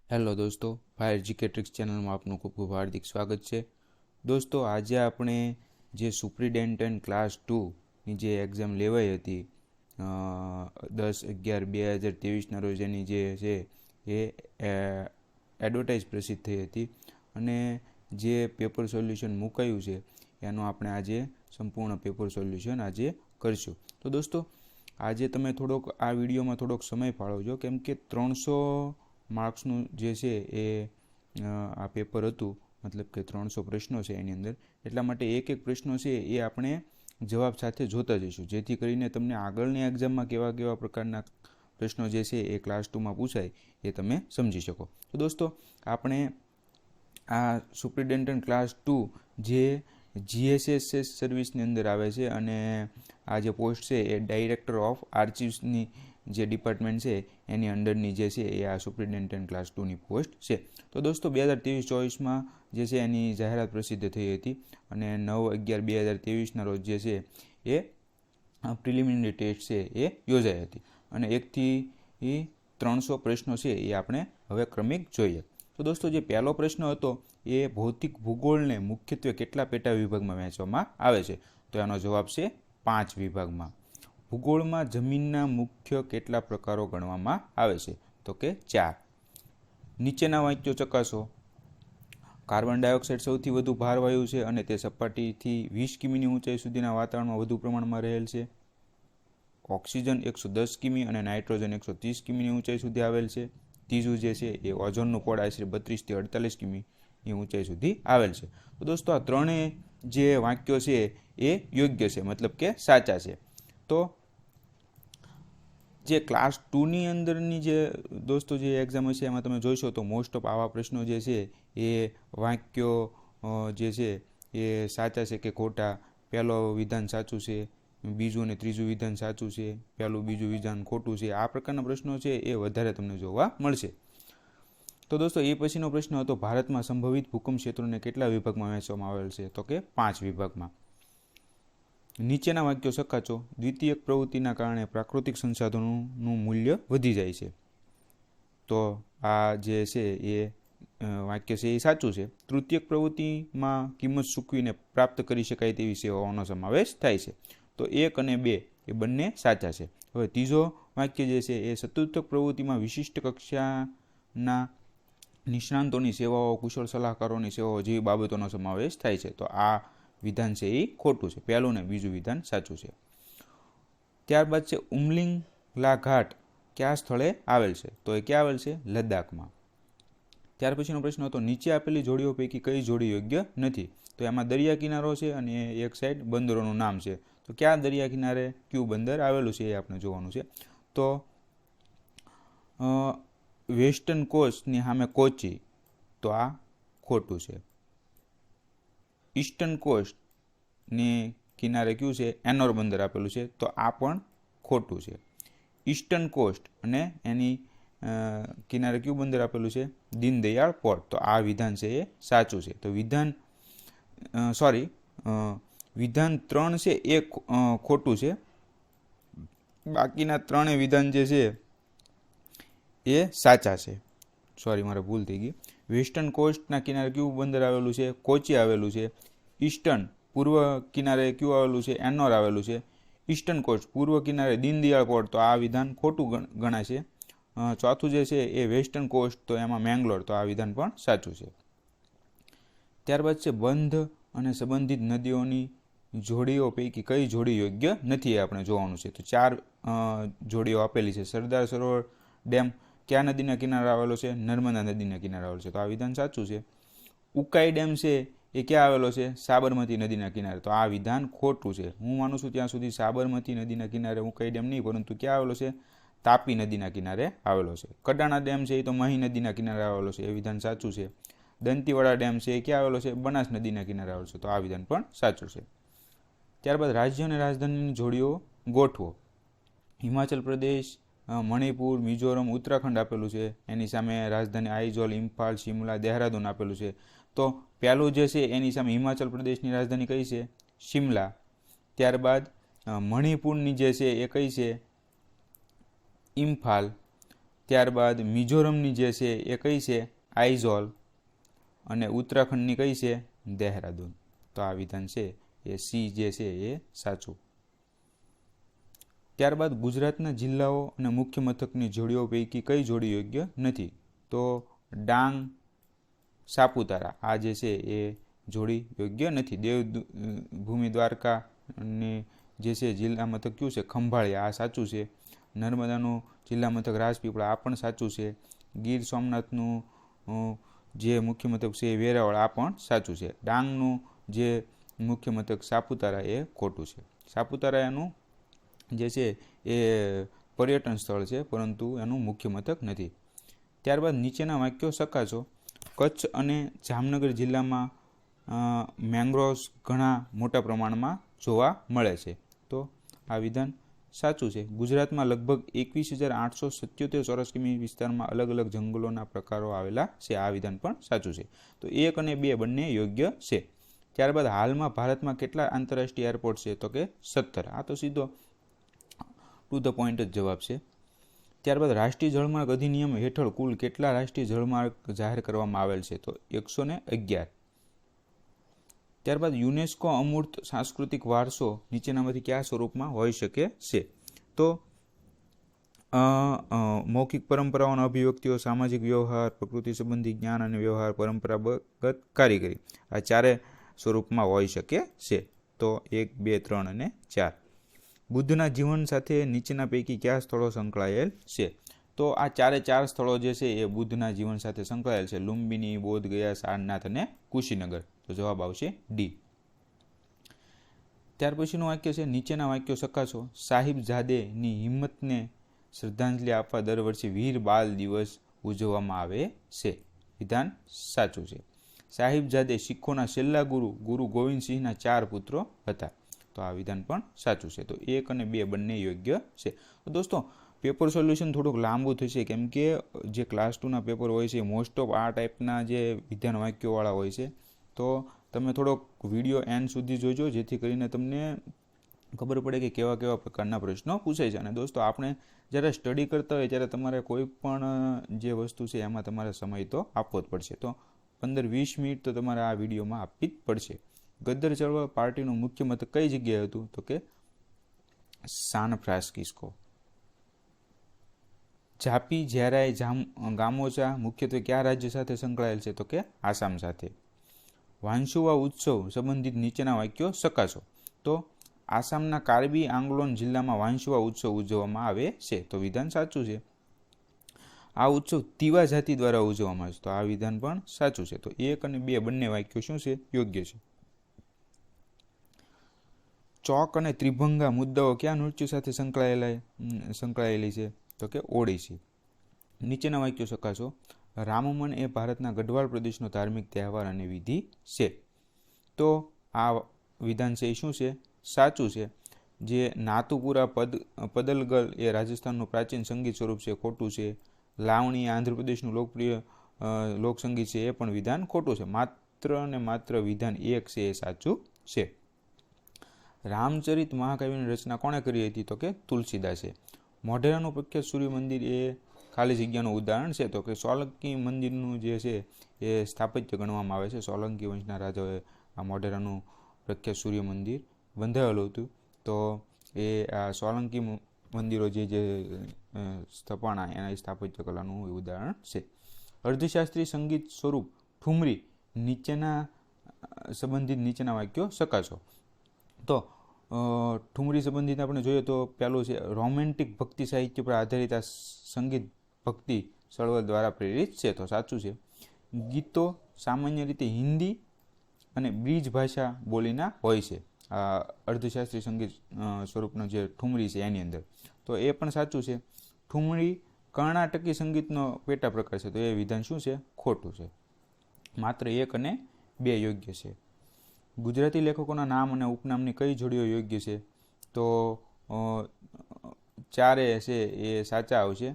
Hello દોસ્તો, fire GK tricks ચેનલમાં આપનું ખૂબ ખૂબ હાર્દિક સ્વાગત છે. દોસ્તો, આજે આપણે જે સુપ્રિન્ટેન્ડન્ટ ક્લાસ 2ની જે એક્ઝામ લેવાઈ હતી 10/11/2023ના રોજ એની જે છે એ એડવર્ટાઇઝ પ્રસિદ્ધ થઈ હતી અને જે પેપર સોલ્યુશન મુકાયું છે એનું આપણે આજે સંપૂર્ણ પેપર સોલ્યુશન આજે કરીશું. તો દોસ્તો, આજે તમે આ વિડીયોમાં થોડોક સમય ફાળવજો, કેમ કે 300 માર્ક્સનું જે છે એ આ પેપર હતું, મતલબ કે 300 પ્રશ્નો છે એની અંદર. એટલા માટે એક પ્રશ્નો છે એ આપણે જવાબ સાથે જોતા જઈશું, જેથી કરીને તમને આગળની એક્ઝામમાં કેવા કેવા પ્રકારના પ્રશ્નો જે છે એ ક્લાસ 2માં પૂછાય એ તમે સમજી શકો. તો દોસ્તો, આપણે આ સુપ્રિન્ટેન્ડન્ટ ક્લાસ 2 જે GSS સર્વિસની અંદર આવે છે અને આ જે પોસ્ટ છે એ ડાયરેક્ટર ઓફ આર્ચિવ્સની જે ડિપાર્ટમેન્ટ છે એની અંડરની જે છે એ આ સુપ્રિન્ટેન્ડન્ટ ક્લાસ 2ની પોસ્ટ છે. તો દોસ્તો, 2023-24માં જે છે એની જાહેરાત પ્રસિદ્ધ થઈ હતી અને 9/11/2023ના રોજ જે છે એ પ્રિલિમિનરી ટેસ્ટ છે એ યોજાઈ હતી અને 1થી 300 પ્રશ્નો છે એ આપણે હવે ક્રમિક જોઈએ. તો દોસ્તો, જે પહેલો પ્રશ્ન હતો એ ભૌતિક ભૂગોળને મુખ્યત્વે કેટલા પેટા વિભાગમાં વહેંચવામાં આવે છે? તો એનો જવાબ છે 5 વિભાગમાં. ભૂગોળમાં જમીનના મુખ્ય કેટલા પ્રકારો ગણવામાં આવે છે? તો કે 4. નીચેના વાક્યો ચકાસો. કાર્બન ડાયોક્સાઇડ સૌથી વધુ ભાર વાયુ છે અને તે સપાટીથી 20 કિમીની ઊંચાઈ સુધીના વાતાવરણમાં વધુ પ્રમાણમાં રહેલ છે. ઓક્સિજન 110 કિમી અને નાઇટ્રોજન 130 કિમીની ઊંચાઈ સુધી આવેલ છે. ત્રીજું જે છે એ ઓઝોનનું પડ આશરે 32 થી 48 કિમીની ઊંચાઈ સુધી આવેલ છે. તો દોસ્તો, આ ત્રણેય જે વાક્યો છે એ યોગ્ય છે, મતલબ કે સાચા છે. તો જે ક્લાસ 2ની અંદરની જે દોસ્તો જે એક્ઝામ હશે એમાં તમે જોઈશો તો મોસ્ટ ઓફ આવા પ્રશ્નો જે છે એ વાક્યો જે છે એ સાચા છે કે ખોટા, પહેલો વિધાન સાચું છે, બીજું અને ત્રીજું વિધાન સાચું છે, પહેલું બીજું વિધાન ખોટું છે, આ પ્રકારના પ્રશ્નો છે એ વધારે તમને જોવા મળશે. તો દોસ્તો, એ પછીનો પ્રશ્ન હતો, ભારતમાં સંભવિત ભૂકંપ ક્ષેત્રોને કેટલા વિભાગમાં વહેંચવામાં આવેલ છે? તો કે 5 વિભાગમાં. નીચેના વાક્યો ચકાસો. દ્વિતીયક પ્રવૃત્તિના કારણે પ્રાકૃતિક સંસાધનોનું મૂલ્ય વધી જાય છે. તો આ જે છે એ વાક્ય છે એ સાચું છે. તૃતીયક પ્રવૃત્તિમાં કિંમત ચૂકવીને પ્રાપ્ત કરી શકાય તેવી સેવાઓનો સમાવેશ થાય છે. તો 1 અને 2 એ બંને સાચા છે. હવે ત્રીજો વાક્ય જે છે એ ચતુર્થક પ્રવૃત્તિમાં વિશિષ્ટ કક્ષાના નિષ્ણાંતોની સેવાઓ, કુશળ સલાહકારોની સેવાઓ જેવી બાબતોનો સમાવેશ થાય છે. તો આ વિધાન છે એ ખોટું છે. પહેલું ને બીજું વિધાન સાચું છે. ત્યારબાદ છે ઉમલિંગલા ઘાટ કયા સ્થળે આવેલ છે? તો એ ક્યાં આવેલ છે? લદ્દાખમાં. ત્યાર પછીનો પ્રશ્ન હતો, નીચે આપેલી જોડીઓ પૈકી કઈ જોડી યોગ્ય નથી? તો એમાં દરિયા કિનારો છે અને એક સાઈડ બંદરોનું નામ છે. તો ક્યાં દરિયા કિનારે કયું બંદર આવેલું છે એ આપણે જોવાનું છે. તો વેસ્ટર્ન કોસ્ટની સામે કોચી, તો આ ખોટું છે. ઈસ્ટર્ન કોસ્ટની કિનારે કયું છે? એનોર બંદર આપેલું છે, તો આ પણ ખોટું છે. ઈસ્ટર્ન કોસ્ટ અને એની કિનારે કયું બંદર આપેલું છે? દીનદયાળ પોર્ટ, તો આ વિધાન છે એ સાચું છે. તો વિધાન 3 છે એ ખોટું છે. બાકીના 3 વિધાન જે છે એ સાચા છે. મારે ભૂલ થઈ ગઈ. વેસ્ટર્ન કોસ્ટના કિનારે કયું બંદર આવેલું છે? કોચી આવેલું છે. ઈસ્ટર્ન પૂર્વ કિનારે કયું આવેલું છે? એનોર આવેલું છે. ઈસ્ટર્ન કોસ્ટ પૂર્વ કિનારે દીનદયાળ પોર્ટ, તો આ વિધાન ખોટું ગણાય છે. ચોથું જે છે એ વેસ્ટર્ન કોસ્ટ, તો એમાં મેંગ્લોર, તો આ વિધાન પણ સાચું છે. ત્યારબાદ છે બંધ અને સંબંધિત નદીઓની જોડીઓ પૈકી કઈ જોડી યોગ્ય નથી એ આપણે જોવાનું છે. તો 4 જોડીઓ આપેલી છે. સરદાર સરોવર ડેમ કયા નદીના કિનારે આવેલો છે? નર્મદા નદીના કિનારે આવેલો છે, તો આ વિધાન સાચું છે. ઉકાઈ ડેમ છે એ ક્યાં આવેલો છે? સાબરમતી નદીના કિનારે, તો આ વિધાન ખોટું છે. હું માનું છું ત્યાં સુધી સાબરમતી નદીના કિનારે ઉકાઈ ડેમ નહીં, પરંતુ ક્યાં આવેલો છે? તાપી નદીના કિનારે આવેલો છે. કડાણા ડેમ છે એ તો મહી નદીના કિનારે આવેલો છે, એ વિધાન સાચું છે. દંતીવાડા ડેમ છે એ ક્યાં આવેલો છે? બનાસ નદીના કિનારે આવેલો છે, તો આ વિધાન પણ સાચું છે. ત્યારબાદ રાજ્ય અને રાજધાનીની જોડીઓ ગોઠવો. હિમાચલ પ્રદેશ, મણિપુર, મિઝોરમ, ઉત્તરાખંડ આપેલું છે. એની સામે રાજધાની આઇઝોલ, ઇમ્ફાલ, શિમલા, દહેરાદૂન આપેલું છે. તો પહેલું જે છે એની સામે હિમાચલ પ્રદેશની રાજધાની કઈ છે? શિમલા. ત્યારબાદ મણિપુરની જે છે એ કઈ છે? ઇમ્ફાલ. ત્યારબાદ મિઝોરમની જે છે એ કઈ છે? આઇઝોલ. અને ઉત્તરાખંડની કઈ છે? દેહરાદૂન. તો આ વિધાન છે એ સી જે છે એ સાચું. ત્યારબાદ ગુજરાતના જિલ્લાઓ અને મુખ્ય મથકની જોડીઓ પૈકી કઈ જોડી યોગ્ય નથી? તો ડાંગ, સાપુતારા આ જે છે એ જોડી યોગ્ય નથી. દેવભૂમિ દ્વારકાની જે છે જિલ્લા મથક કયું છે? ખંભાળિયા, આ સાચું છે. નર્મદાનું જિલ્લા મથક રાજપીપળા, આ પણ સાચું છે. ગીર સોમનાથનું જે મુખ્ય મથક છે એ વેરાવળ, આ પણ સાચું છે. ડાંગનું જે મુખ્ય મથક સાપુતારા એ ખોટું છે. સાપુતારા એનું જે છે એ પર્યટન સ્થળ છે, પરંતુ એનું મુખ્ય મથક નથી. ત્યારબાદ નીચેના વાક્યો સકાશો. કચ્છ અને જામનગર જિલ્લામાં મેંગ્રોવ્સ ઘણા મોટા પ્રમાણમાં જોવા મળે છે. તો આ વિધાન સાચું છે. ગુજરાતમાં લગભગ 21,877 ચોરસ કિમી વિસ્તારમાં અલગ અલગ જંગલોના પ્રકારો આવેલા છે. આ વિધાન પણ સાચું છે. તો 1 અને 2 બંને યોગ્ય છે. ત્યારબાદ હાલમાં ભારતમાં કેટલા આંતરરાષ્ટ્રીય એરપોર્ટ છે? તો કે 17. આ તો સીધો ટુ ધ પોઈન્ટ જ જવાબ છે. ત્યારબાદ રાષ્ટ્રીય જળમાર્ગ અધિનિયમ હેઠળ કુલ કેટલા રાષ્ટ્રીય જળમાર્ગ જાહેર કરવામાં આવેલ છે? તો 111. ત્યારબાદ યુનેસ્કો અમૂર્ત સાંસ્કૃતિક વારસો નીચેનામાંથી કયા સ્વરૂપમાં હોઈ શકે છે? તો મૌખિક પરંપરાઓના અભિવ્યક્તિઓ, સામાજિક વ્યવહાર, પ્રકૃતિ સંબંધી જ્ઞાન અને વ્યવહાર, પરંપરાગત કારીગરી, આ ચારે સ્વરૂપમાં હોઈ શકે છે. તો 1, 2, 3 અને 4. બુદ્ધના જીવન સાથે નીચેના પૈકી કયા સ્થળો સંકળાયેલ છે? તો આ ચારે 4 સ્થળો જે છે એ બુદ્ધના જીવન સાથે સંકળાયેલ છે. લુંબિની, બોધ ગયા, સારનાથ અને કુશીનગર. તો જવાબ આવશે ડી. ત્યાર પછીનું વાક્ય છે નીચેના વાક્યો સકાશો. સાહિબજાદેની હિંમતને શ્રદ્ધાંજલિ આપવા દર વર્ષે વીર બાલ દિવસ ઉજવવામાં આવે છે. વિધાન સાચું છે. સાહિબજાદે શીખોના છેલ્લા ગુરુ ગોવિંદસિંહના 4 પુત્રો હતા. તો આ વિધાન પણ સાચું છે. તો 1 અને 2 બંને યોગ્ય છે. તો દોસ્તો પેપર સોલ્યુશન થોડુંક લાંબુ થશે, કેમ કે જે ક્લાસ 2ના પેપર હોય છે મોસ્ટ ઓફ આ ટાઈપના જે વિધાન વાક્યોવાળા હોય છે. તો તમે થોડોક વિડીયો એન્ડ સુધી જોજો, જેથી કરીને તમને ખબર પડે કે કેવા કેવા પ્રકારના પ્રશ્નો પૂછાય છે. અને દોસ્તો આપણે જ્યારે સ્ટડી કરતા હોય ત્યારે તમારે કોઈ પણ જે વસ્તુ છે એમાં તમારે સમય તો આપવો જ પડશે. તો 15-20 મિનિટ તો તમારે આ વિડીયોમાં આપવી જ પડશે. ગદ્દર ચળવળ પાર્ટીનું મુખ્ય મથક કઈ જગ્યાએ હતું? તો કે સાન ફ્રાન્સિસ્કો. ઝાપી, ઝેરાઈ, ગામોચા મુખ્યત્વે કયા રાજ્ય સાથે સંકળાયેલ છે? તો કે આસામ સાથે. વાંસુવા ઉત્સવ સંબંધિત નીચેના વાક્યો સકાશો. તો આસામના કાર્બી આંગ્લોન જિલ્લામાં વાંસુવા ઉત્સવ ઉજવવામાં આવે છે. તો વિધાન સાચું છે. આ ઉત્સવ તીવા જાતિ દ્વારા ઉજવવામાં આવે છે. તો આ વિધાન પણ સાચું છે. તો 1 અને 2 બંને વાક્યો શું છે? યોગ્ય છે. ચોક અને ત્રિભંગા મુદ્દાઓ કયા નૃત્ય સાથે સંકળાયેલી છે? તો કે ઓડિસી. નીચેના વાક્યો સકાશો. રામમન એ ભારતના ગઢવાલ પ્રદેશનો ધાર્મિક તહેવાર અને વિધિ છે. તો આ વિધાન છે એ શું છે? સાચું છે. જે નાતુપુરા પદલગલ એ રાજસ્થાનનું પ્રાચીન સંગીત સ્વરૂપ છે. ખોટું છે. લાવણી આંધ્રપ્રદેશનું લોકપ્રિય લોકસંગીત છે. એ પણ વિધાન ખોટું છે. માત્ર ને માત્ર વિધાન 1 છે એ સાચું છે. રામચરિત મહાકાવ્યની રચના કોણે કરી હતી? તો કે તુલસીદાસે. મોઢેરાનું પ્રખ્યાત સૂર્ય મંદિર એ ખાલી જગ્યાનું ઉદાહરણ છે. તો કે સોલંકી મંદિરનું જે છે એ સ્થાપત્ય ગણવામાં આવે છે. સોલંકી વંશના રાજાઓએ આ મોઢેરાનું પ્રખ્યાત સૂર્ય મંદિર બંધાવેલું હતું. તો એ આ સોલંકી મંદિરો જે સ્થપાણા એના સ્થાપત્ય કલાનું ઉદાહરણ છે. અર્ધશાસ્ત્રીય સંગીત સ્વરૂપ ઠુમરી નીચેના સંબંધિત નીચેના વાક્યો સકાશો. તો ઠુમરી સંબંધિત આપણે જોઈએ તો પહેલું છે રોમેન્ટિક ભક્તિ સાહિત્ય પર આધારિત આ સંગીત ભક્તિ ચળવળ દ્વારા પ્રેરિત છે. તો સાચું છે. ગીતો સામાન્ય રીતે હિન્દી અને બ્રિજ ભાષા બોલીના હોય છે. આ અર્ધશાસ્ત્રીય સંગીત સ્વરૂપનો જે ઠુમરી છે એની અંદર. તો એ પણ સાચું છે. ઠુમરી કર્ણાટકી સંગીતનો પેટા પ્રકાર છે. તો એ વિધાન શું છે? ખોટું છે. માત્ર 1 અને 2 યોગ્ય છે. ગુજરાતી લેખકોના નામ અને ઉપનામની કઈ જોડીઓ યોગ્ય છે? તો 4 છે એ સાચા આવશે.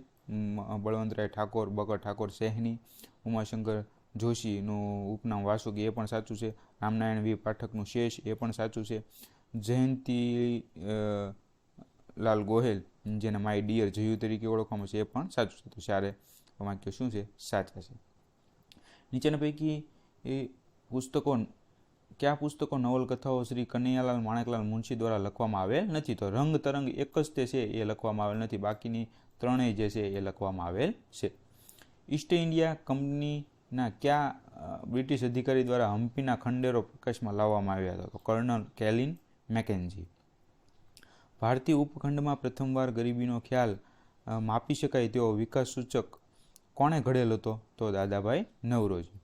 બળવંતરાય ઠાકોર, બકર ઠાકોર સહેની, ઉમાશંકર જોશીનું ઉપનામ વાસુકી, એ પણ સાચું છે. રામનારાયણ વી પાઠકનું શેષ, એ પણ સાચું છે. જયંતી લાલ ગોહેલ, જેને માય ડિયર જયુ તરીકે ઓળખવામાં છે, એ પણ સાચું છે. તો ચારે વાક્યો શું છે? સાચા છે. નીચેના પૈકી એ પુસ્તકો કયા પુસ્તકો નવલકથાઓ શ્રી કનૈયાલાલ માણેકલાલ મુનશી દ્વારા લખવામાં આવેલ નથી? તો રંગ તરંગ એક જ તે છે એ લખવામાં આવેલ નથી, બાકીની ત્રણેય જે છે એ લખવામાં આવેલ છે. ઈસ્ટ ઇન્ડિયા કંપનીના કયા બ્રિટિશ અધિકારી દ્વારા હમ્પીના ખંડેરો પ્રકાશમાં લાવવામાં આવ્યા હતા? તો કર્નલ કેલિન મેકેન્જી. ભારતીય ઉપખંડમાં પ્રથમવાર ગરીબીનો ખ્યાલ માપી શકાય તેવો વિકાસ સૂચક કોણે ઘડેલ હતો? તો દાદાભાઈ નવરોજી.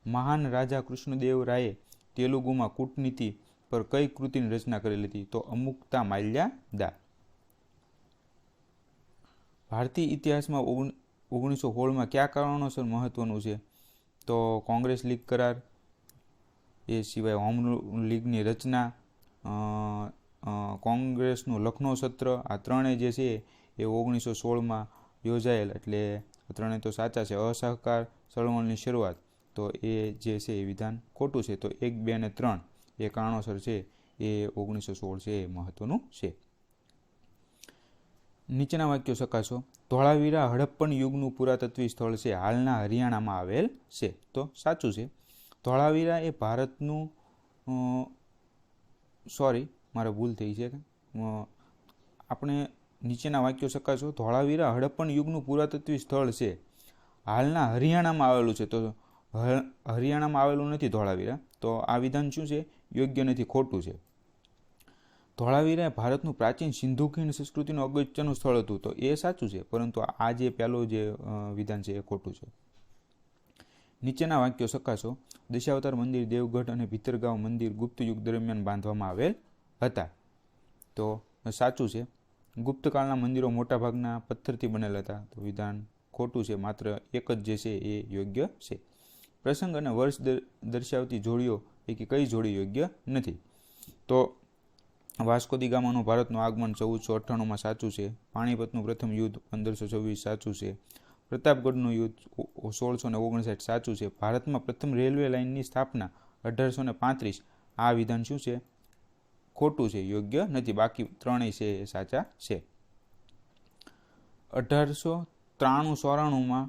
મહાન રાજા કૃષ્ણદેવ રાયે તેલુગુમાં કૂટનીતિ પર કઈ કૃતિની રચના કરેલી હતી? તો અમુક્તા માલ્યા દા. ભારતીય ઇતિહાસમાં 1916માં કયા કારણોસર મહત્વનું છે? તો કોંગ્રેસ લીગ કરાર, એ સિવાય હોમ લીગની રચના, કોંગ્રેસનું લખનૌ સત્ર, આ ત્રણેય જે છે એ 1916માં યોજાયેલ, એટલે ત્રણેય તો સાચા છે. અસહકાર ચળવળની શરૂઆત, તો એ જે છે એ વિધાન ખોટું છે. તો 1, 2 અને 3 એ કારણોસર છે એ 1916 છે એ મહત્વનું છે. નીચેના વાક્યો ચકાસો. ધોળાવીરા હડપ્પન યુગનું પુરાતત્વીય સ્થળ છે, હાલના હરિયાણામાં આવેલ છે. તો સાચું છે. ધોળાવીરા એ ભારતનું મારે ભૂલ થઈ છે. આપણે નીચેના વાક્યો ચકાસો. ધોળાવીરા હડપ્પન યુગનું પુરાતત્વીય સ્થળ છે, હાલના હરિયાણામાં આવેલું છે. તો હરિયાણામાં આવેલું નથી ધોળાવીરા, તો આ વિધાન શું છે? યોગ્ય નથી, ખોટું છે. ધોળાવીરા ભારતનું પ્રાચીન સિંધુ ખીણ સંસ્કૃતિનું અગત્યનું સ્થળ હતું, તો એ સાચું છે, પરંતુ આ જે પહેલું જે વિધાન છે એ ખોટું છે. નીચેના વાક્યો ચકાસો. દશાવતાર મંદિર, દેવગઢ અને ભીતરગાંવ મંદિર ગુપ્ત યુગ દરમિયાન બાંધવામાં આવેલ હતા, તો સાચું છે. ગુપ્તકાળના મંદિરો મોટાભાગના પથ્થરથી બનેલ હતા, તો વિધાન ખોટું છે. માત્ર એક જ જે છે એ યોગ્ય છે. પ્રસંગ અને વર્ષ દર્શાવતી જોડીઓ પૈકી કઈ જોડી યોગ્ય નથી? તો વાસ્કો દી ગામાનું ભારતનું આગમન 1498માં સાચું છે. પાણીપતનું પ્રથમ યુદ્ધ 1526 સાચું છે. પ્રતાપગઢનું યુદ્ધ 1659 સાચું છે. ભારતમાં પ્રથમ રેલવે લાઇનની સ્થાપના 1835, આ વિધાન શું છે? ખોટું છે, યોગ્ય નથી. બાકી ત્રણેય છે એ સાચા છે. 1893-94માં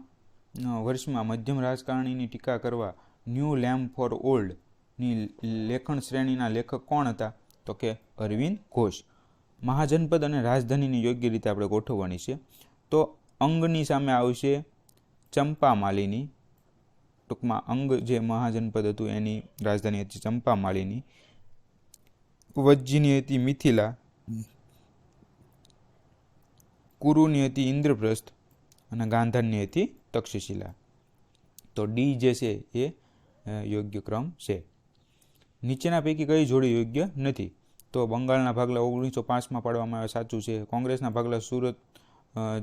વર્ષમાં મધ્યમ રાજકારણીની ટીકા કરવા ન્યૂ લેમ્પ ફોર ઓલ્ડની લેખન શ્રેણીના લેખક કોણ હતા? તો કે અરવિંદ ઘોષ. મહાજનપદ અને રાજધાનીની યોગ્ય રીતે આપણે ગોઠવવાની છે. તો અંગની સામે આવશે ચંપામાલીની, ટૂંકમાં અંગ જે મહાજનપદ હતું એની રાજધાની હતી ચંપામાલીની. વજ્જીની હતી મિથિલા, કુરુની હતી ઇન્દ્રપ્રસ્થ અને ગાંધારની હતી તક્ષશિલા. તો ડી જે છે એ યોગ્ય ક્રમ છે. નીચેના પૈકી કઈ જોડી યોગ્ય નથી? તો બંગાળના ભાગલા 1905માં પાડવામાં આવ્યા, સાચું છે. કોંગ્રેસના ભાગલા સુરત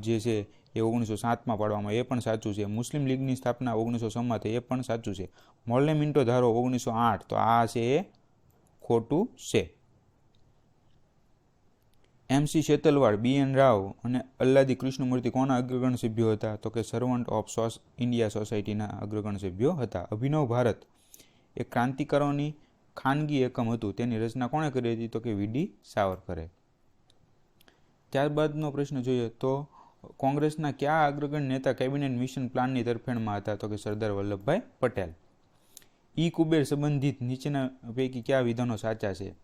જે છે એ 1907માં પાડવામાં, એ પણ સાચું છે. મુસ્લિમ લીગની સ્થાપના 1906માં થઈ, એ પણ સાચું છે. મોર્લે મિન્ટો ધારો 1908, તો આ છે એ ખોટું છે. MC શેતલવાડ, BN રાવ અને અલ્લાદી કૃષ્ણમૂર્તિ કોના અગ્રગણ સભ્યો હતા? તો કે સર્વન્ટ ઓફ ઇન્ડિયા સોસાયટીના અગ્રગણ સભ્યો હતા. અભિનવ ભારત એ ક્રાંતિકારોની ખાનગી એકમ હતું, તેની રચના કોણે કરી હતી? તો કે VD સાવરકરે. ત્યારબાદનો પ્રશ્ન જોઈએ તો કોંગ્રેસના કયા અગ્રગણ નેતા કેબિનેટ મિશન પ્લાનની તરફેણમાં હતા? તો કે સરદાર વલ્લભભાઈ પટેલ. ઈ કુબેર સંબંધિત નીચેના પૈકી કયા વિધાનો સાચા છે?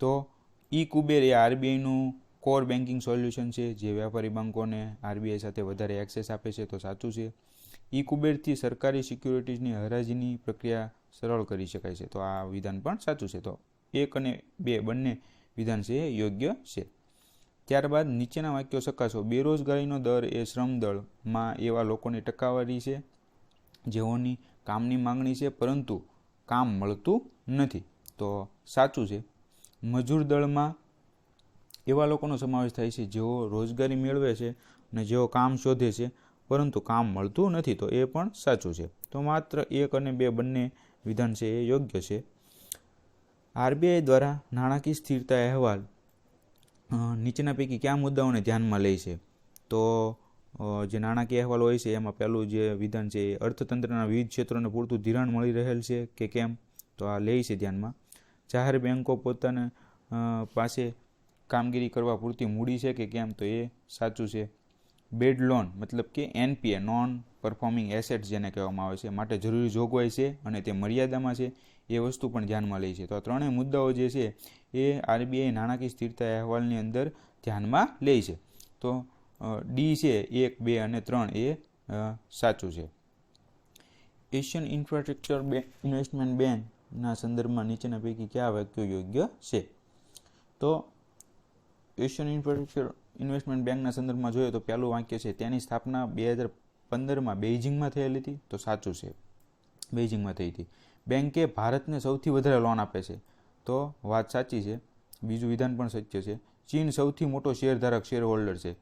તો ઈ કુબેર એ RBIનું કોર બેન્કિંગ સોલ્યુશન છે, જે વ્યાપારી બેંકોને RBI સાથે વધારે એક્સેસ આપે છે, તો સાચું છે. ઈ કુબેરથી સરકારી સિક્યુરિટીઝની હરાજીની પ્રક્રિયા સરળ કરી શકાય છે, તો આ વિધાન પણ સાચું છે. તો 1 અને 2 બંને વિધાન છે એ યોગ્ય છે. ત્યારબાદ નીચેના વાક્યો ચકાસો. બેરોજગારીનો દર એ શ્રમદળમાં એવા લોકોની ટકાવારી છે જેઓની કામની માંગણી છે પરંતુ કામ મળતું નથી, તો સાચું છે. મજૂર દળમાં એવા લોકોનો સમાવેશ થાય છે જેઓ રોજગારી મેળવે છે અને જેઓ કામ શોધે છે પરંતુ કામ મળતું નથી, તો એ પણ સાચું છે. તો માત્ર 1 અને 2 બંને વિધાન છે એ યોગ્ય છે. RBI દ્વારા નાણાકીય સ્થિરતા અહેવાલ નીચેના પૈકી કયા મુદ્દાઓને ધ્યાનમાં લે છે? તો જે નાણાકીય અહેવાલ હોય છે એમાં પહેલું જે વિધાન છે એ અર્થતંત્રના વિવિધ ક્ષેત્રોને પૂરતું ધિરાણ મળી રહેલ છે કે કેમ, તો આ લે છે ધ્યાનમાં. જાહેર બેન્કો પોતાના પાસે કામગીરી કરવા પૂરતી મૂડી છે કે કેમ, તો એ સાચું છે. બેડ લોન મતલબ કે NPA નોન પરફોર્મિંગ એસેટ્સ જેને કહેવામાં આવે છે માટે જરૂરી જોગવાઈ છે અને તે મર્યાદામાં છે, એ વસ્તુ પણ ધ્યાનમાં લે છે. તો આ ત્રણેય મુદ્દાઓ જે છે એ RBI નાણાકીય સ્થિરતા અહેવાલની અંદર ધ્યાનમાં લે છે. તો ડી છે 1, 2 અને 3 એ સાચું છે. એશિયન ઇન્ફ્રાસ્ટ્રક્ચર ઇન્વેસ્ટમેન્ટ બેંકના સંદર્ભમાં નીચેના પૈકી કયા વાક્યો યોગ્ય છે? તો એશિયન ઇન્ફ્રાસ્ટ્રક્ચર ઇન્વેસ્ટમેન્ટ બેંકના સંદર્ભમાં જોઈએ તો પહેલું વાક્ય છે તેની સ્થાપના 2015માં બેઇજિંગમાં થયેલી હતી, તો સાચું છે, બેઇજિંગમાં થઈ હતી. બેંકે ભારતને સૌથી વધારે લોન આપે છે, તો વાત સાચી છે. બીજું વિધાન પણ સત્ય છે. ચીન સૌથી મોટો શેરધારક શેર હોલ્ડર છે,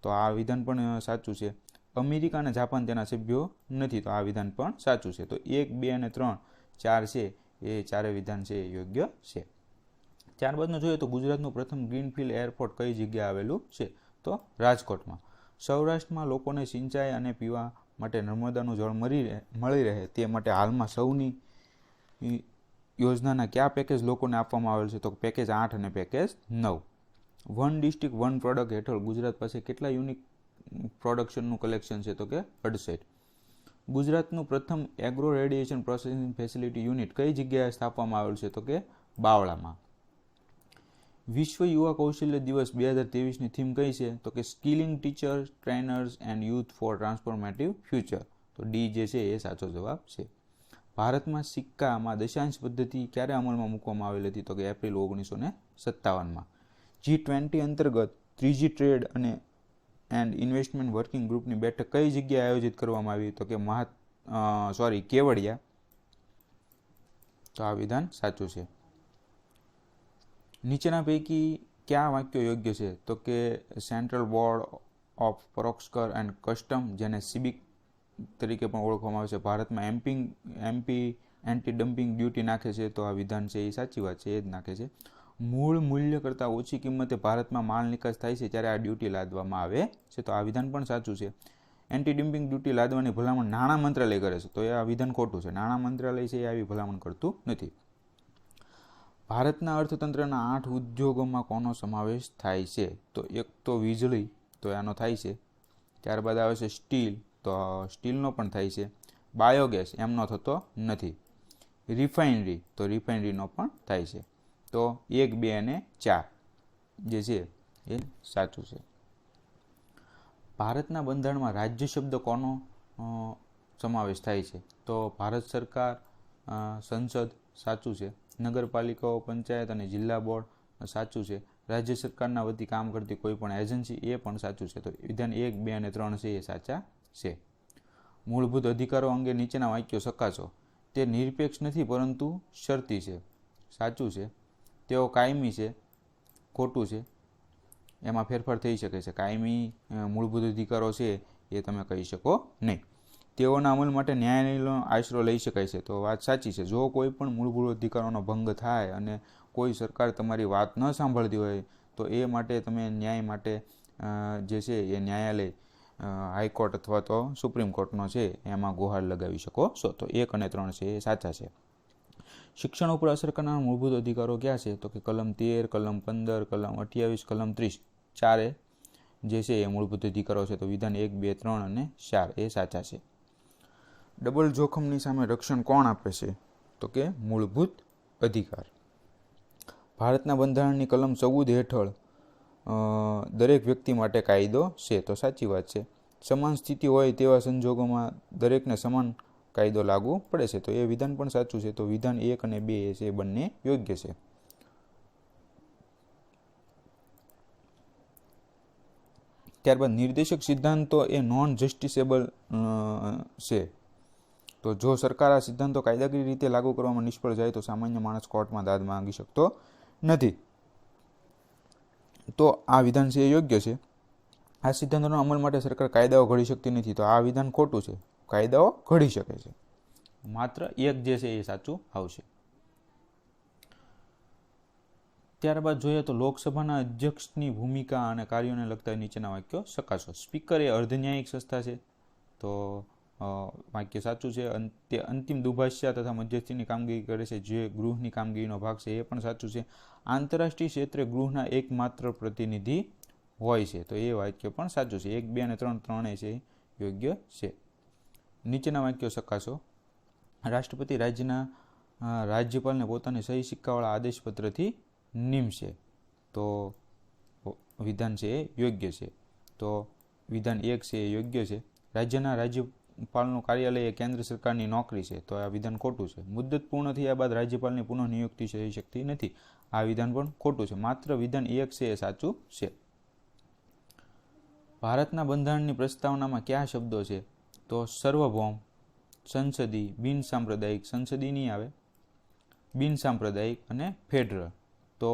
તો આ વિધાન પણ સાચું છે. અમેરિકા અને જાપાન તેના સભ્યો નથી, તો આ વિધાન પણ સાચું છે. તો 1, 2 અને 3, 4 છે એ ચારે વિધાન છે એ યોગ્ય છે. ત્યારબાદનું જોઈએ તો ગુજરાતનું પ્રથમ ગ્રીનફિલ્ડ એરપોર્ટ કઈ જગ્યાએ આવેલું છે? તો રાજકોટમાં. સૌરાષ્ટ્રમાં લોકોને સિંચાઈ અને પીવા માટે નર્મદાનું જળ મળી રહે તે માટે હાલમાં સૌની યોજનાના કયા પેકેજ લોકોને આપવામાં આવેલ છે? તો પેકેજ 8 અને package 9. One district one product હેઠળ ગુજરાત પાસે કેટલા યુનિક પ્રોડક્શનનું કલેક્શન છે? તો કે 68. ગુજરાતનું પ્રથમ agro radiation processing facility unit કઈ જગ્યાએ સ્થાપવામાં આવેલ છે? તો કે બાવળામાં. વિશ્વ યુવા કૌશલ્ય દિવસ 2023ની થીમ કઈ છે? તો કે skilling teachers, trainers and youth for transformative future. તો ડી જે છે એ સાચો જવાબ છે. ભારતમાં સિક્કામાં દશાંશ પદ્ધતિ ક્યારે અમલમાં મૂકવામાં આવેલી હતી? તો કે એપ્રિલ 1957માં. G20 અંતર્ગત ત્રીજી ટ્રેડ એન્ડ ઇન્વેસ્ટમેન્ટ વર્કિંગ ગ્રુપની બેઠક કઈ જગ્યાએ આયોજિત કરવામાં આવી? તો કે કેવડિયા. તો આ વિધાન સાચું છે. નીચેના પૈકી કયા વાક્યો યોગ્ય છે? તો કે સેન્ટ્રલ બોર્ડ ઓફ પરોક્ષ કર એન્ડ કસ્ટમ, જેને સિબિક તરીકે પણ ઓળખવામાં આવે છે, ભારતમાં એન્ટી ડમ્પિંગ ડ્યુટી નાખે છે, તો આ વિધાન છે એ સાચી વાત છે, એ જ નાખે છે. મૂળ મૂલ્ય કરતાં ઓછી કિંમતે ભારતમાં માલ નિકાસ થાય છે ત્યારે આ ડ્યુટી લાદવામાં આવે છે, તો આ વિધાન પણ સાચું છે. એન્ટી ડમ્પિંગ ડ્યુટી લાદવાની ભલામણ નાણાં મંત્રાલય કરે છે, તો એ આ વિધાન ખોટું છે. નાણાં મંત્રાલય છે એ આવી ભલામણ કરતું નથી. ભારતના અર્થતંત્રના 8 ઉદ્યોગોમાં કોનો સમાવેશ થાય છે? તો એક તો વીજળી, તો આનો થાય છે. ત્યારબાદ આવે છે સ્ટીલ, તો સ્ટીલનો પણ થાય છે. બાયોગેસ એમનો થતો નથી. રિફાઇનરી, તો રિફાઇનરીનો પણ થાય છે. તો 1, 2 અને 4 જે છે એ સાચું છે. ભારતના બંધારણમાં રાજ્ય શબ્દ કોનો સમાવેશ થાય છે? તો ભારત સરકાર, સંસદ સાચું છે. નગરપાલિકાઓ, પંચાયત અને જિલ્લા બોર્ડ સાચું છે. રાજ્ય સરકારના વતી કામ કરતી કોઈ પણ એજન્સી, એ પણ સાચું છે. તો વિધાન 1, 2 અને 3 છે એ સાચા છે. મૂળભૂત અધિકારો અંગે નીચેના વાક્યો ચકાસો. તે નિરપેક્ષ નથી પરંતુ શરતી છે, સાચું છે. તેઓ કાયમી છે, ખોટું છે. એમાં ફેરફાર થઈ શકે છે. કાયમી મૂળભૂત અધિકારો છે એ તમે કહી શકો નહીં. તેઓના અમલ માટે ન્યાયાલયનો આશરો લઈ શકાય છે, તો વાત સાચી છે. જો કોઈ પણ મૂળભૂત અધિકારોનો ભંગ થાય અને કોઈ સરકાર તમારી વાત ન સાંભળતી હોય તો એ માટે તમે ન્યાય માટે જે છે એ ન્યાયાલય, હાઈકોર્ટ અથવા તો સુપ્રીમ કોર્ટનો છે એમાં ગુહાર લગાવી શકો છો. તો 1 અને 3 છે એ સાચા છે. શિક્ષણ ઉપર અસર કરનારા મૂળભૂત અધિકારો ક્યાં છે? તો કે કલમ 13, કલમ 15, કલમ 28, કલમ 30, ચારે જે છે એ મૂળભૂત અધિકારો છે. તો વિધાન 1, 2, 3 અને 4 એ સાચા છે. ડબલ જોખમની સામે રક્ષણ કોણ આપે છે? તો કે મૂળભૂત અધિકાર. ભારતના બંધારણની કલમ 14 હેઠળ દરેક વ્યક્તિ માટે કાયદો છે, તો સાચી વાત છે. સમાન સ્થિતિ હોય તેવા સંજોગોમાં દરેકને સમાન કાયદો લાગુ પડે છે, તો એ વિધાન પણ સાચું છે. તો વિધાન 1 અને 2 છે એ બંને યોગ્ય છે. ત્યારબાદ નિર્દેશક સિદ્ધાંતો એ નોન જસ્ટિસેબલ છે. તો જો સરકાર આ સિદ્ધાંતો કાયદાકીય રીતે લાગુ કરવામાં નિષ્ફળ જાય તો સામાન્ય માણસ કોર્ટમાં દાદ માંગી શકતો નથી. તો આ વિધાન છે એ યોગ્ય છે. આ સિદ્ધાંતોના અમલ માટે સરકાર કાયદાઓ ઘડી શકતી નથી, તો આ વિધાન ખોટું છે. કાયદાઓ ઘડી શકે છે. માત્ર 1 જે છે એ સાચું આવશે. ત્યારબાદ જોઈએ તો લોકસભાના અધ્યક્ષની ભૂમિકા અને કાર્યોને લગતા નીચેના વાક્યો ચકાસો. સ્પીકર એ અર્ધન્યાયિક સંસ્થા છે, તો વાક્ય સાચું છે. તે અંતિમ દુભાષ્યા તથા મધ્યસ્થીની કામગીરી કરે છે, જે ગૃહની કામગીરીનો ભાગ છે, એ પણ સાચું છે. આંતરરાષ્ટ્રીય ક્ષેત્રે ગૃહના એકમાત્ર પ્રતિનિધિ હોય છે, તો એ વાક્ય પણ સાચું છે. 1, 2 અને 3 ત્રણેય છે યોગ્ય છે. નીચેના વાક્યો ચકાસો. રાષ્ટ્રપતિ રાજ્યપાલને પોતાની સહી સિક્કાવાળા આદેશપત્રથી નિમશે, તો વિધાન છે એ યોગ્ય છે. તો વિધાન 1 છે એ યોગ્ય છે. રાજ્યના રાજ્યપાલનું કાર્યાલય એ કેન્દ્ર સરકારની નોકરી છે, તો આ વિધાન ખોટું છે. મુદ્દત પૂર્ણ થયા બાદ રાજ્યપાલની પુનઃ નિયુક્તિ થઈ શકતી નથી, આ વિધાન પણ ખોટું છે. માત્ર વિધાન 1 છે એ સાચું છે. ભારતના બંધારણની પ્રસ્તાવનામાં કયા શબ્દો છે? તો સર્વભૌમ, સંસદીય, બિનસાંપ્રદાયિક, સંસદીય નહીં આવે, બિનસાંપ્રદાયિક અને ફેડરલ. તો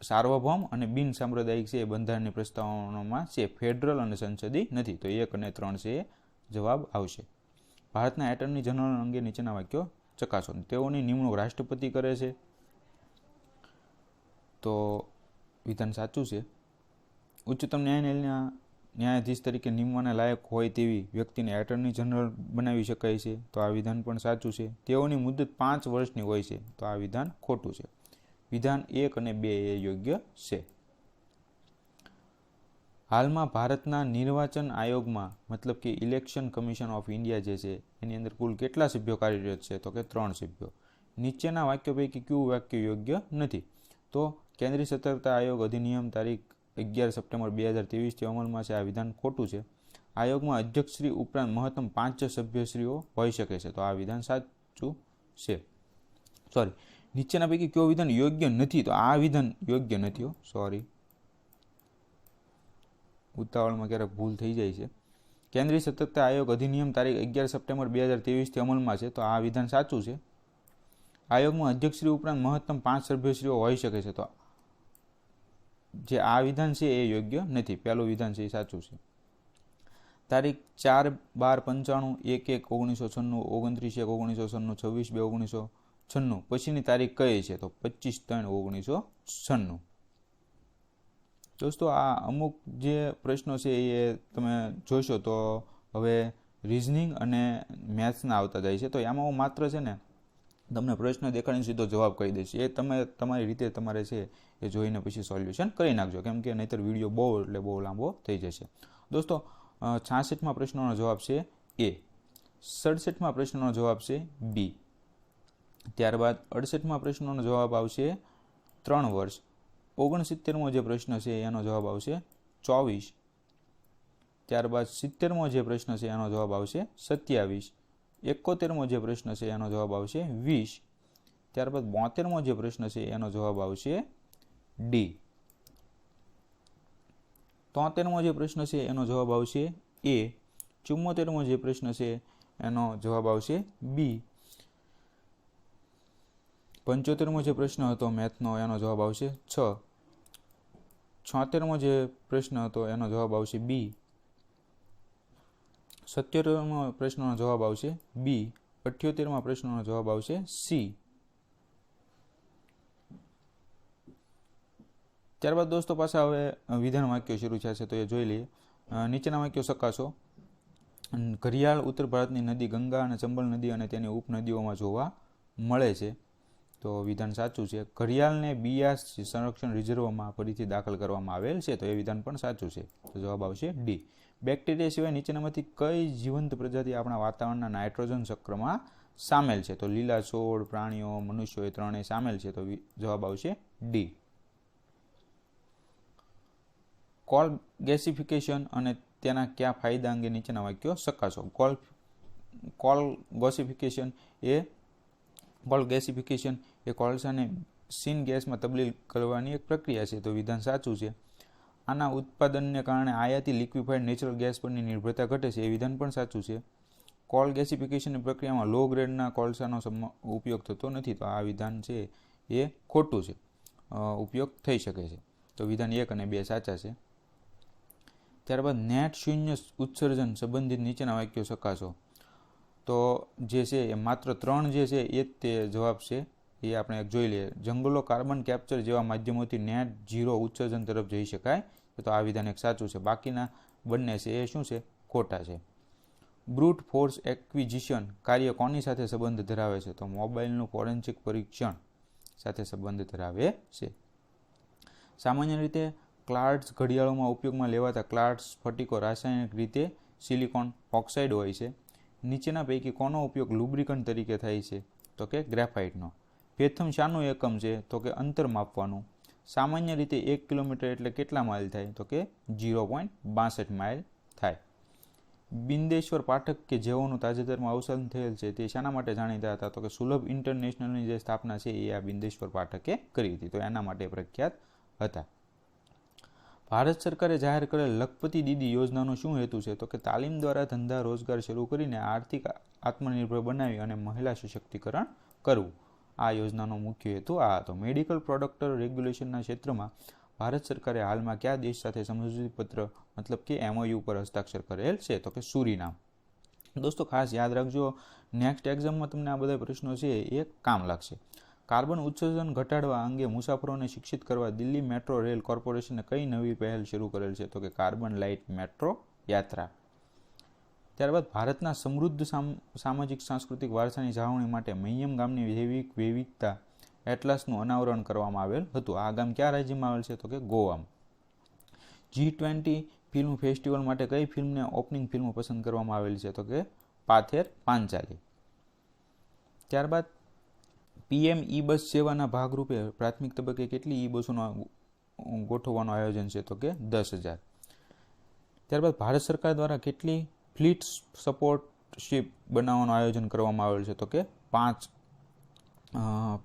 સાર્વભૌમ અને બિનસાંપ્રદાયિક છે એ બંધારણની પ્રસ્તાવનામાં છે, ફેડરલ અને સંસદીય નથી, તો 1 અને 3 છે એ જવાબ આવશે. ભારતના એટર્ની જનરલ અંગે નીચેના વાક્યો ચકાસો. તેઓની નિમણૂક રાષ્ટ્રપતિ કરે છે, તો વિધાન સાચું છે. ઉચ્ચતમ ન્યાયાલયના ન્યાયાધીશ તરીકે નિમવાના લાયક હોય તેવી વ્યક્તિને એટર્ની જનરલ બનાવી શકાય છે, તો આ વિધાન પણ સાચું છે. તેઓની મુદ્દત 5 વર્ષની હોય છે, તો આ વિધાન ખોટું છે. વિધાન 1 અને 2 એ યોગ્ય છે. હાલમાં ભારતના નિર્વાચન આયોગમાં, મતલબ કે ઇલેક્શન કમિશન ઓફ ઇન્ડિયા જે છે, એની અંદર કુલ કેટલા સભ્યો કાર્યરત છે? તો કે 3 સભ્યો. નીચેના વાક્યો પૈકી કયું વાક્ય યોગ્ય નથી? તો કેન્દ્રીય સતર્કતા આયોગ અધિનિયમ તારીખ 11 સપ્ટેમ્બર 2023થી અમલમાં છે, આ વિધાન ખોટું છે. આયોગમાં અધ્યક્ષશ્રી ઉપરાંત મહત્તમ 5 સભ્યશ્રીઓ હોઈ શકે છે, તો આ વિધાન સાચું છે. નીચેના પૈકી કયો વિધાન યોગ્ય નથી? તો આ વિધાન યોગ્ય નથી. ઉતાવળમાં ક્યારેક ભૂલ થઈ જાય છે. કેન્દ્રીય સતર્કતા આયોગ અધિનિયમ તારીખ 11 સપ્ટેમ્બર 2023થી અમલમાં છે, તો આ વિધાન સાચું છે. આયોગમાં અધ્યક્ષશ્રી ઉપરાંત મહત્તમ 5 સભ્યશ્રીઓ હોઈ શકે છે, તો જે આ વિધાન છે એ યોગ્ય નથી. પહેલું વિધાન છે એ સાચું છે. તારીખ 4/12/95, 1/1/1996, 29/1/1996, 26/2/1996 પછીની તારીખ કઈ છે? તો 25/3/1996. દોસ્તો, આ અમુક જે પ્રશ્નો છે એ તમે જોશો તો હવે રિઝનિંગ અને મેથ્સના આવતા જાય છે, તો એમાં હું માત્ર છે ને તમને પ્રશ્ન દેખાડીને સીધો જવાબ કહી દઈશ. એ તમે તમારી રીતે તમારે છે એ જોઈને પછી સોલ્યુશન કરી નાખજો, કેમ કે નહીંતર વિડીયો બહુ લાંબો થઈ જશે. દોસ્તો, 66મા પ્રશ્નનો જવાબ છે એ. 67મા પ્રશ્નનો જવાબ છે બી. ત્યારબાદ 68મા પ્રશ્નનો જવાબ આવશે 3 વર્ષ. 69મો જે પ્રશ્ન છે એનો જવાબ આવશે 24. ત્યારબાદ 70મો જે પ્રશ્ન છે એનો જવાબ આવશે 27. 71મો જે પ્રશ્ન છે એનો જવાબ આવશે 20. ત્યારબાદ 72મો જે પ્રશ્ન છે એનો જવાબ આવશે ડી. 73મો જે પ્રશ્ન છે એનો જવાબ આવશે એ. 74મો જે પ્રશ્ન છે એનો જવાબ આવશે બી. 75મો જે પ્રશ્ન હતો મેથનો એનો જવાબ આવશે 6. 76મો જે પ્રશ્ન હતો એનો જવાબ આવશે બી. 77મો પ્રશ્નનો જવાબ આવશે બી. 78મા પ્રશ્નનો જવાબ આવશે સી. ત્યારબાદ દોસ્તો પાછા હવે વિધાન વાક્યો શરૂ થયા છે, તો એ જોઈ લઈએ. નીચેના વાક્યો ચકાસો. ઘડિયાળ ઉત્તર ભારતની નદી ગંગા અને ચંબલ નદી અને તેની ઉપનદીઓમાં જોવા મળે છે, તો વિધાન સાચું છે. ઘડિયાળને બિયાસ સંરક્ષણ રિઝર્વમાં ફરીથી દાખલ કરવામાં આવેલ છે, તો એ વિધાન પણ સાચું છે, તો જવાબ આવશે ડી. બેક્ટેરિયા સિવાય નીચેનામાંથી કઈ જીવંત પ્રજાતિ આપણા વાતાવરણના નાઇટ્રોજન ચક્રમાં સામેલ છે? તો લીલા છોડ, પ્રાણીઓ, મનુષ્યો એ ત્રણેય સામેલ છે, તો જવાબ આવશે ડી. કોલ ગેસિફિકેશન અને તેના કયા ફાયદા અંગે નીચેના વાક્યો ચકાસો. કોલ ગેસિફિકેશન એ કોલસાને સીન ગેસમાં તબદીલ કરવાની એક પ્રક્રિયા છે, તો વિધાન સાચું છે. આના ઉત્પાદનને કારણે આયાતી લિક્વિફાઈડ નેચરલ ગેસ પરની નિર્ભરતા ઘટે છે, એ વિધાન પણ સાચું છે. કોલ ગેસિફિકેશનની પ્રક્રિયામાં લો ગ્રેડના કોલસાનો ઉપયોગ થતો નથી, તો આ વિધાન છે એ ખોટું છે. ઉપયોગ થઈ શકે છે, તો વિધાન 1 અને 2 સાચા છે. ત્યારબાદ નેટ શૂન્ય ઉત્સર્જન સંબંધિત નીચેના વાક્યો ચકાસો. તો જે છે એ માત્ર 3 જે છે એ જ તે જવાબ છે, એ આપણે એક જોઈ લઈએ. જંગલો કાર્બન કેપ્ચર જેવા માધ્યમોથી નેટ ઝીરો ઉત્સર્જન તરફ જઈ શકાય, તો આ વિધાન એક સાચું છે. બાકીના બંને છે એ શું છે? ખોટા છે. બ્રૂટ ફોર્સ એક્વિઝિશન કાર્ય કોની સાથે સંબંધ ધરાવે છે? તો મોબાઈલનું ફોરેન્સિક પરીક્ષણ સાથે સંબંધ ધરાવે છે. સામાન્ય રીતે ક્વાર્ટઝ ઘડિયાળોમાં ઉપયોગમાં લેવાતા ક્વાર્ટઝ સ્ફટિકો રાસાયણિક રીતે સિલિકોન ઓક્સાઇડ હોય છે. નીચેના પૈકી કોનો ઉપયોગ લુબ્રિકન્ટ તરીકે થાય છે? તો કે ગ્રેફાઇટનો. પેથમ શાનું એકમ છે? તો કે અંતર માપવાનું. સામાન્ય રીતે 1 કિલોમીટર એટલે કેટલા માઇલ થાય? તો કે 0.62 માઇલ થાય. બિંદેશ્વર પાઠક કે જેઓનું તાજેતરમાં અવસાન થયેલ છે તે શાના માટે જાણીતા હતા? તો કે સુલભ ઇન્ટરનેશનલની જે સ્થાપના છે એ આ બિંદેશ્વર પાઠકે કરી હતી, તો એના માટે પ્રખ્યાત હતા. ભારત સરકારે જાહેર કરેલ લખપતિ દીદી યોજનાનો શું હેતુ છે? તો કે તાલીમ દ્વારા ધંધા રોજગાર શરૂ કરીને આર્થિક આત્મનિર્ભર બનાવી અને મહિલા સશક્તિકરણ કરવું. આ યોજનાનો મુખ્ય હેતુ આ હતો. મેડિકલ પ્રોડક્ટ રેગ્યુલેશનના ક્ષેત્રમાં ભારત સરકારે હાલમાં કયા દેશ સાથે સમજૂતી પત્ર મતલબ કે MOU પર હસ્તાક્ષર કરેલ છે? તો કે સુરીનામ. દોસ્તો ખાસ યાદ રાખજો, નેક્સ્ટ એક્ઝામમાં તમને આ બધા પ્રશ્નો છે એ કામ લાગશે. કાર્બન ઉત્સર્જન ઘટાડવા અંગે મુસાફરોને શિક્ષિત કરવા દિલ્હી મેટ્રો રેલ કોર્પોરેશને કઈ નવી પહેલ શરૂ કરેલ છે? તો કે કાર્બન લાઇટ મેટ્રો યાત્રા. ત્યારબાદ ભારતના સમૃદ્ધ સામાજિક સાંસ્કૃતિક વારસાની જાળવણી માટે મૈયમ ગામની જૈવિક વિવિધતા એટલાસનું અનાવરણ કરવામાં આવેલ હતું. આ ગામ કયા રાજ્યમાં આવેલ છે? તો કે ગોવામાં. G20 ફિલ્મ ફેસ્ટિવલ માટે કઈ ફિલ્મને ઓપનિંગ ફિલ્મ પસંદ કરવામાં આવેલી છે? તો કે પાથેર પાંચાલી. ત્યારબાદ PM ઈ-બસ સેવાના ભાગરૂપે પ્રાથમિક તબક્કે કેટલી ઈ-બસોનો ગોઠવવાનું આયોજન છે? તો કે 10,000. ત્યારબાદ ભારત સરકાર દ્વારા કેટલી ફ્લીટ સપોર્ટ શિપ બનાવવાનું આયોજન કરવામાં આવેલું છે? તો કે 5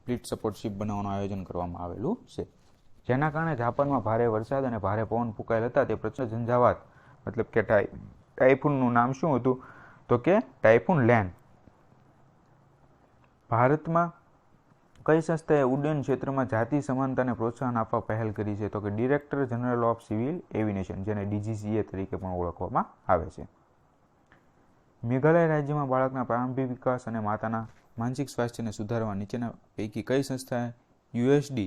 ફ્લીટ સપોર્ટ શિપ બનાવવાનું આયોજન કરવામાં આવેલું છે. જેના કારણે જાપાનમાં ભારે વરસાદ અને ભારે પવન ફૂંકાયેલ હતા. તે પ્રચંડ ઝંઝાવાત મતલબ કે ટાઇફૂનનું નામ શું હતું? તો કે ટાઇફૂન લેન. ભારતમાં કઈ સંસ્થાએ ઉડ્ડયન ક્ષેત્રમાં જાતિ સમાનતાને પ્રોત્સાહન આપવા પહેલ કરી છે? તો કે director general of civil aviation, જેને DGCA તરીકે પણ ઓળખવામાં આવે છે. મેઘાલય રાજ્યમાં બાળકના પ્રારંભિક વિકાસ અને માતાના માનસિક સ્વાસ્થ્યને સુધારવા નીચેના પૈકી કઈ સંસ્થાએ USD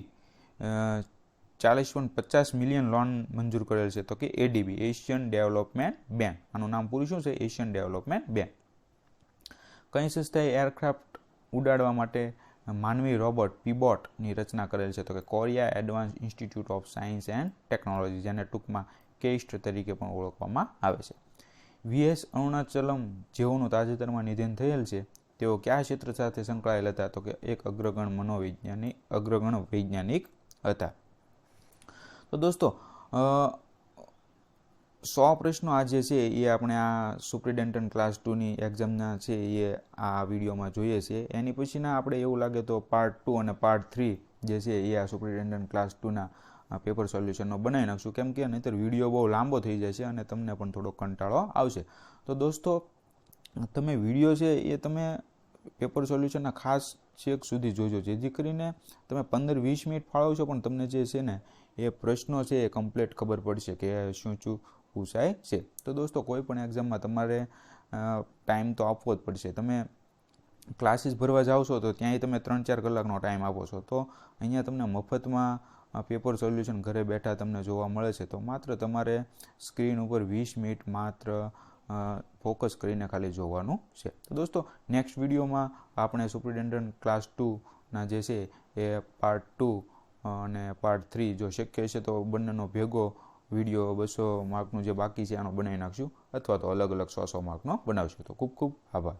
40.50 મિલિયન લોન મંજૂર કરેલ છે? તો કે ADB, એશિયન ડેવલપમેન્ટ બેંક. આનું નામ પૂરું શું છે? Asian development bank. કઈ સંસ્થાએ એરક્રાફ્ટ ઉડાડવા માટે માનવી રોબોટ પીબોટની રચના કરેલ છે? તો કે Korea advance institute of science and technology, જેને ટૂંકમાં KEIST તરીકે પણ ઓળખવામાં આવે છે. VS અરુણાચલમ જેઓનું તાજેતરમાં નિધન થયેલ છે તેઓ કયા ક્ષેત્ર સાથે સંકળાયેલ હતા? તો કે એક અગ્રગણ વૈજ્ઞાનિક હતા. તો દોસ્તો 100 પ્રશ્નો આજે છે એ આપણે આ સુપ્રિન્ટેન્ડન્ટ ક્લાસ 2ની એક્ઝામના છે એ આ વિડીયોમાં જોઈએ છે. એની પછીના આપણે એવું લાગે તો પાર્ટ 2 અને પાર્ટ 3 જે છે એ આ સુપ્રિન્ટેન્ડન્ટ ક્લાસ 2ના પેપર સોલ્યુશનનો બનાવી નાખશું, કેમ કે નહીંતર વિડીયો બહુ લાંબો થઈ જશે અને તમને પણ થોડો કંટાળો આવશે. તો દોસ્તો તમે વિડીયો છે એ તમે પેપર સોલ્યુશનના ખાસ છેક સુધી જોજો, જેથી કરીને તમે 15-20 મિનિટ ફાળવશો પણ તમને જે છે ને એ પ્રશ્નો છે એ કમ્પ્લીટ ખબર પડશે કે શું પૂછાય છે. તો દોસ્તો કોઈ પણ એક્ઝામમાં તમારે ટાઈમ તો આપવો જ પડશે. તમે ક્લાસીસ ભરવા જાઓ છો તો ત્યાંય તમે 3-4 કલાકનો ટાઈમ આપો છો, તો અહીંયા તમને મફતમાં પેપર સોલ્યુશન ઘરે બેઠા તમને જોવા મળે છે. તો માત્ર તમારે સ્ક્રીન ઉપર 20 મિનિટ માત્ર ફોકસ કરીને ખાલી જોવાનું છે. તો દોસ્તો નેક્સ્ટ વિડીયોમાં આપણે સુપ્રિન્ટેન્ડન્ટ ક્લાસ 2ના જે છે એ પાર્ટ 2 અને પાર્ટ 3 જો શક્ય હશે તો બંનેનો ભેગો વિડીયો 200 માર્કનું જે બાકી છે આનો બનાવી નાખશું, અથવા તો અલગ અલગ 100 માર્કનો બનાવશું. તો ખૂબ ખૂબ આભાર.